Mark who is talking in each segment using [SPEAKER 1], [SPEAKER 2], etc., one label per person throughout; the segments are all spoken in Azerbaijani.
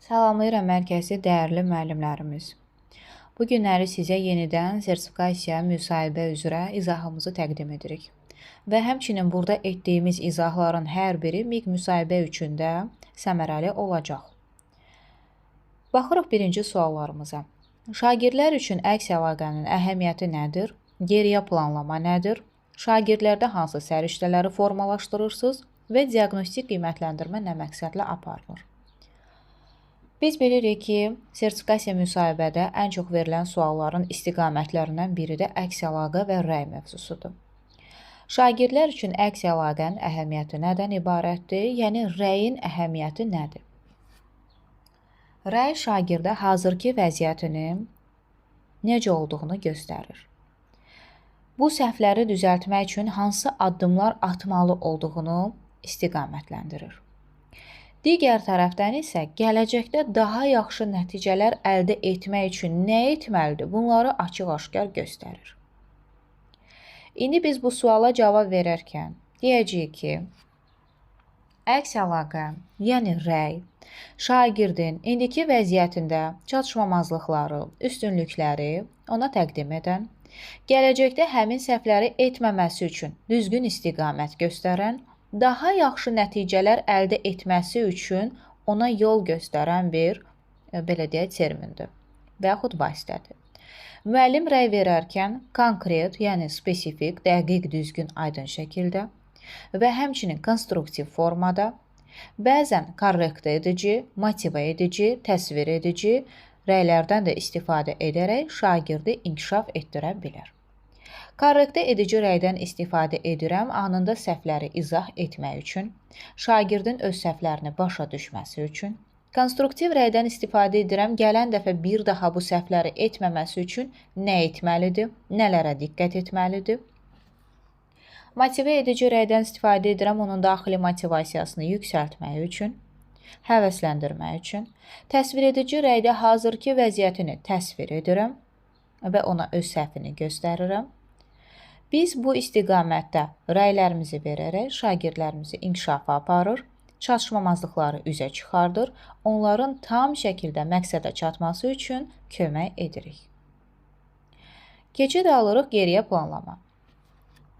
[SPEAKER 1] Salamlayıram mərkəzi dəyərli müəllimlərimiz. Bu günləri sizə yenidən sertifikasiya müsahibə üzrə izahımızı təqdim edirik. Və həmçinin burada etdiyimiz izahların hər biri MİQ müsahibə üçün də səmərəli olacaq. Baxırıq birinci suallarımıza. Şagirdlər üçün əks əlaqənin əhəmiyyəti nədir? Geriyə planlama nədir? Şagirdlərdə hansı səriştələri formalaşdırırsınız və diaqnostik qiymətləndirmə nə məqsədlə aparılır? Biz bilirik ki, sertifikasiya müsahibədə ən çox verilən sualların istiqamətlərindən biri də əks əlaqə və rəy mövzusudur. Şagirdlər üçün əks əlaqənin əhəmiyyəti nədən ibarətdir? Yəni, rəyin əhəmiyyəti nədir? Rəy şagirdə hazırki vəziyyətinin necə olduğunu göstərir. Bu səhvləri düzəltmək üçün hansı addımlar atmalı olduğunu istiqamətləndirir. Digər tərəfdən isə gələcəkdə daha yaxşı nəticələr əldə etmək üçün nə etməlidir? Bunları açıq-aşkar göstərir. İndi biz bu suala cavab verərkən deyəcəyik ki, əks əlaqə, yəni rəy, şagirdin indiki vəziyyətində çatışmamazlıqları, üstünlükləri ona təqdim edən, gələcəkdə həmin səhvləri etməməsi üçün düzgün istiqamət göstərən, daha yaxşı nəticələr əldə etməsi üçün ona yol göstərən bir, belə deyək, termindir və yaxud vasitədir. Müəllim rəy verərkən konkret, yəni spesifik, dəqiq, düzgün, aydın şəkildə və həmçinin konstruktiv formada, bəzən korrekt edici, motivə edici, təsvir edici rəylərdən də istifadə edərək şagirdi inkişaf etdirə bilər. Korrektə edici rəydən istifadə edirəm anında səhvləri izah etmək üçün, şagirdin öz səhvlərini başa düşməsi üçün, konstruktiv rəydən istifadə edirəm gələn dəfə bir daha bu səhvləri etməməsi üçün nə etməlidir, nələrə diqqət etməlidir. Motivə edici rəydən istifadə edirəm onun daxili motivasiyasını yüksəltmək üçün, həvəsləndirmək üçün, təsvir edici rəydə hazırki vəziyyətini təsvir edirəm və ona öz səhvini göstərirəm. Biz bu istiqamətdə rəylərimizi verərək şagirdlərimizi inkişafa aparır, çatışmamazlıqları üzə çıxardır, onların tam şəkildə məqsədə çatması üçün kömək edirik. Keçid alırıq geriyə planlama.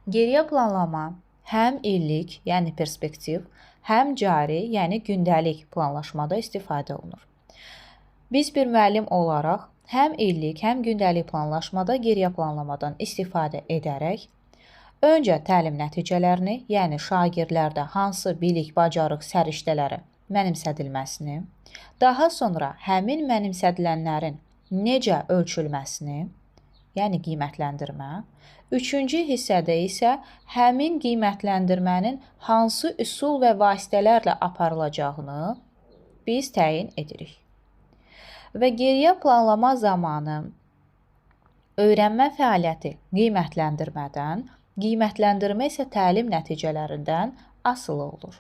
[SPEAKER 1] Geriyə planlama həm illik, yəni perspektiv, həm cari, yəni gündəlik planlaşmada istifadə olunur. Biz bir müəllim olaraq həm illik, həm gündəlik planlaşmada geriyə planlamadan istifadə edərək, öncə təlim nəticələrini, yəni şagirdlərdə hansı bilik, bacarıq, səriştələri mənimsədilməsini, daha sonra həmin mənimsədilənlərin necə ölçülməsini, yəni qiymətləndirmə, üçüncü hissədə isə həmin qiymətləndirmənin hansı üsul və vasitələrlə aparılacağını biz təyin edirik. Və geriyə planlama zamanı öyrənmə fəaliyyəti qiymətləndirmədən, qiymətləndirmə isə təlim nəticələrindən asılı olur.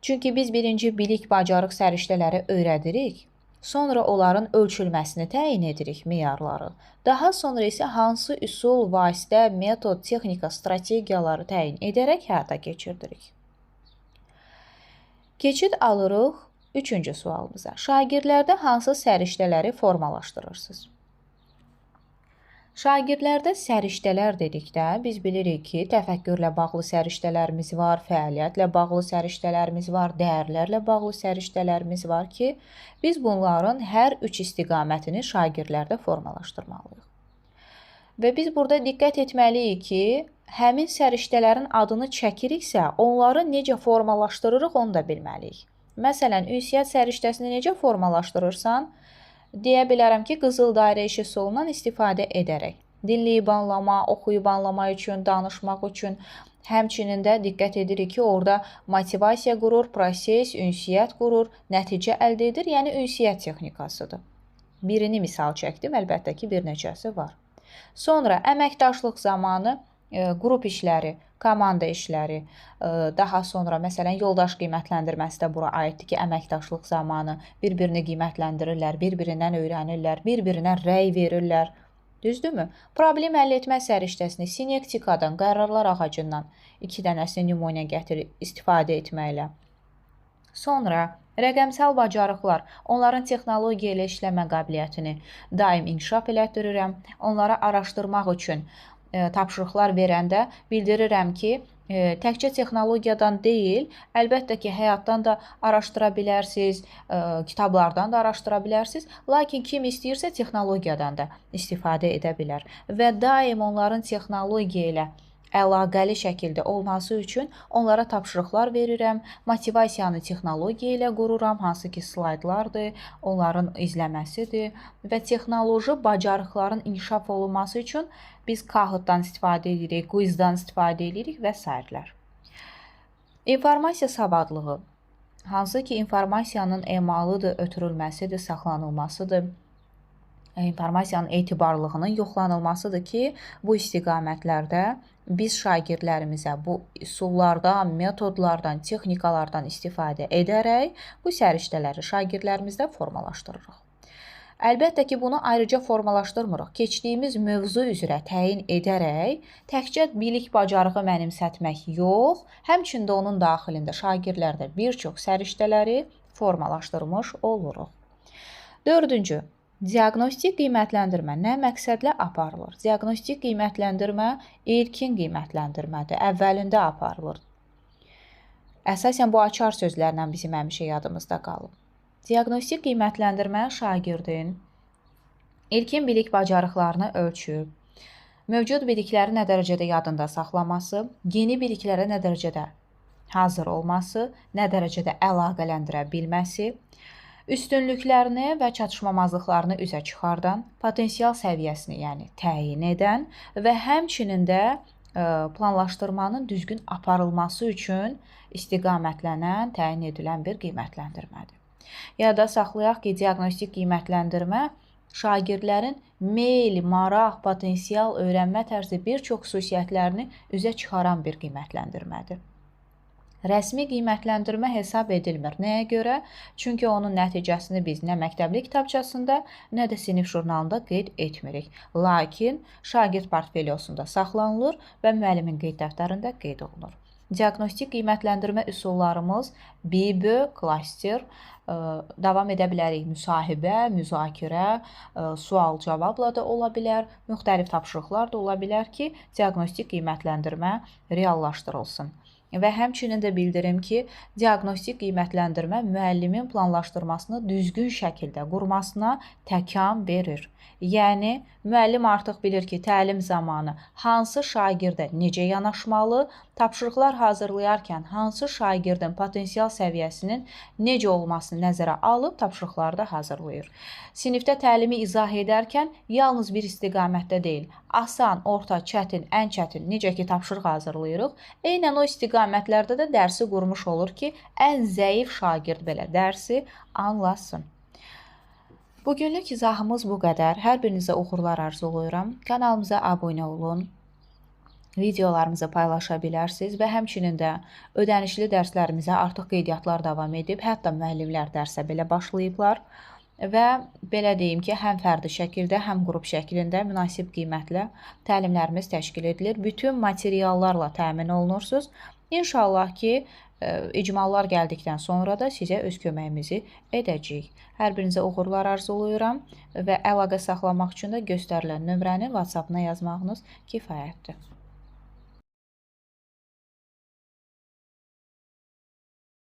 [SPEAKER 1] Çünki biz birinci bilik, bacarıq, səriştələri öyrədirik, sonra onların ölçülməsini təyin edirik, meyarları. Daha sonra isə hansı üsul, vasitə, metod, texnika, strategiyaları təyin edərək həyata keçirdirik. Keçid alırıq üçüncü sualımıza. Şagirdlərdə hansı səriştələri formalaşdırırsınız? Şagirdlərdə səriştələr dedikdə biz bilirik ki, təfəkkürlə bağlı səriştələrimiz var, fəaliyyətlə bağlı səriştələrimiz var, dəyərlərlə bağlı səriştələrimiz var ki, biz bunların hər üç istiqamətini şagirdlərdə formalaşdırmalıyıq. Və biz burada diqqət etməliyik ki, həmin səriştələrin adını çəkiriksə, onları necə formalaşdırırıq, onu da bilməliyik. Məsələn, ünsiyyət səriştəsini necə formalaşdırırsan, deyə bilərəm ki, qızıl dairə işi solundan istifadə edərək. Dinləyib anlama, oxuyub anlama üçün, danışmaq üçün, həmçinin də diqqət edirik ki, orada motivasiya qurur, proses, ünsiyyət qurur, nəticə əldə edir, yəni ünsiyyət texnikasıdır. Birini misal çəkdim, əlbəttə ki, bir neçəsi var. Sonra əməkdaşlıq zamanı qrup işləri, komanda işləri, daha sonra məsələn yoldaş qiymətləndirməsi də bura aiddir ki, əməkdaşlıq zamanı bir-birini qiymətləndirirlər, bir-birindən öyrənirlər, bir-birinə rəy verirlər. Düzdürmü? Problem həll etmə səriştəsini sinektikadan, qərarlar ağacından 2 dənəsini nümunə gətirib istifadə etməklə. Sonra rəqəmsal bacarıqlar, onların texnologiya ilə işləmə qabiliyyətini daim inkişaf elətdirirəm. Onlara araşdırmaq üçün tapşırıqlar verəndə bildirirəm ki, təkcə texnologiyadan deyil, əlbəttə ki, həyatdan da araşdıra bilərsiniz, kitablardan da araşdıra bilərsiniz, lakin kim istəyirsə texnologiyadan da istifadə edə bilər və daim onların texnologiya ilə əlaqəli şəkildə olması üçün onlara tapşırıqlar verirəm, motivasiyanı texnologiya ilə qururam, hansı ki slaydlardır, onların izləməsidir və texnoloji bacarıqların inkişaf olunması üçün biz Kahoot-dan istifadə edirik, Quizdan istifadə edirik və s. İnformasiya savadlığı, hansı ki informasiyanın emalıdır, ötürülməsidir, saxlanılmasıdır, informasiyanın etibarlılığının yoxlanılmasıdır ki, bu istiqamətlərdə biz şagirdlərimizə bu üsullardan, metodlardan, texnikalardan istifadə edərək bu səriştələri şagirdlərimizdə formalaşdırırıq. Əlbəttə ki, bunu ayrıca formalaşdırmırıq. Keçdiyimiz mövzu üzrə təyin edərək təkcə bilik bacarığı mənimsətmək yox, həmçində onun daxilində şagirdlərdə bir çox səriştələri formalaşdırmış oluruq. Dördüncü, diaqnostik qiymətləndirmə nə məqsədlə aparılır? Diaqnostik qiymətləndirmə ilkin qiymətləndirmədir, əvvəlində aparılır. Əsasən bu açar sözlərlə bizim həmişə yadımızda qalıb. Diaqnostik qiymətləndirmə şagirdin ilkin bilik bacarıqlarını ölçüb, mövcud bilikləri nə dərəcədə yadında saxlaması, yeni biliklərə nə dərəcədə hazır olması, nə dərəcədə əlaqələndirə bilməsi, üstünlüklərini və çatışmamazlıqlarını üzə çıxardan, potensial səviyyəsini, yəni təyin edən və həmçinin də planlaşdırmanın düzgün aparılması üçün istiqamətlənən, təyin edilən bir qiymətləndirmədir. Yada saxlayaq ki, diaqnostik qiymətləndirmə şagirdlərin meyl, maraq, potensial, öyrənmə tərzi bir çox xüsusiyyətlərini üzə çıxaran bir qiymətləndirmədir. Rəsmi qiymətləndirmə hesab edilmir. Nəyə görə? Çünki onun nəticəsini biz nə məktəbli kitabçasında, nə də sinif jurnalında qeyd etmirik. Lakin şagird portfoliosunda saxlanılır və müəllimin qeyd dəftərində qeyd olunur. Diaqnostik qiymətləndirmə üsullarımız BİBÖ, klaster, davam edə bilərik müsahibə, müzakirə, sual-cavabla da ola bilər, müxtəlif tapşırıqlar da ola bilər ki, diaqnostik qiymətləndirmə reallaşdırılsın. Və həmçinin də bildirim ki, diaqnostik qiymətləndirmə müəllimin planlaşdırmasını düzgün şəkildə qurmasına təkan verir. Yəni, müəllim artıq bilir ki, təlim zamanı hansı şagirdə necə yanaşmalı, tapşırıqlar hazırlayarkən hansı şagirdin potensial səviyyəsinin necə olmasını nəzərə alıb tapşırıqları da hazırlayır. Sinifdə təlimi izah edərkən yalnız bir istiqamətdə deyil, asan, orta, çətin, ən çətin, necə ki tapşırıq hazırlayırıq, eynən o istiqamətlərdə də dərsi qurmuş olur ki, ən zəif şagird belə dərsi anlasın. Bugünlük izahımız bu qədər. Hər birinizə uğurlar arzulayıram. Kanalımıza abunə olun. Videolarımızı paylaşa bilərsiniz və həmçinin də ödənişli dərslərimizə artıq qeydiyyatlar davam edib, hətta müəllimlər dərsə belə başlayıblar və belə deyim ki, həm fərdi şəkildə, həm qrup şəklində münasib qiymətlə təlimlərimiz təşkil edilir. Bütün materiallarla təmin olunursunuz. İnşallah ki, icmallar gəldikdən sonra da sizə öz köməyimizi edəcəyik. Hər birinizə uğurlar arzulayıram və əlaqə saxlamaq üçün də göstərilən nömrəni WhatsApp-na yazmağınız kifayətdir.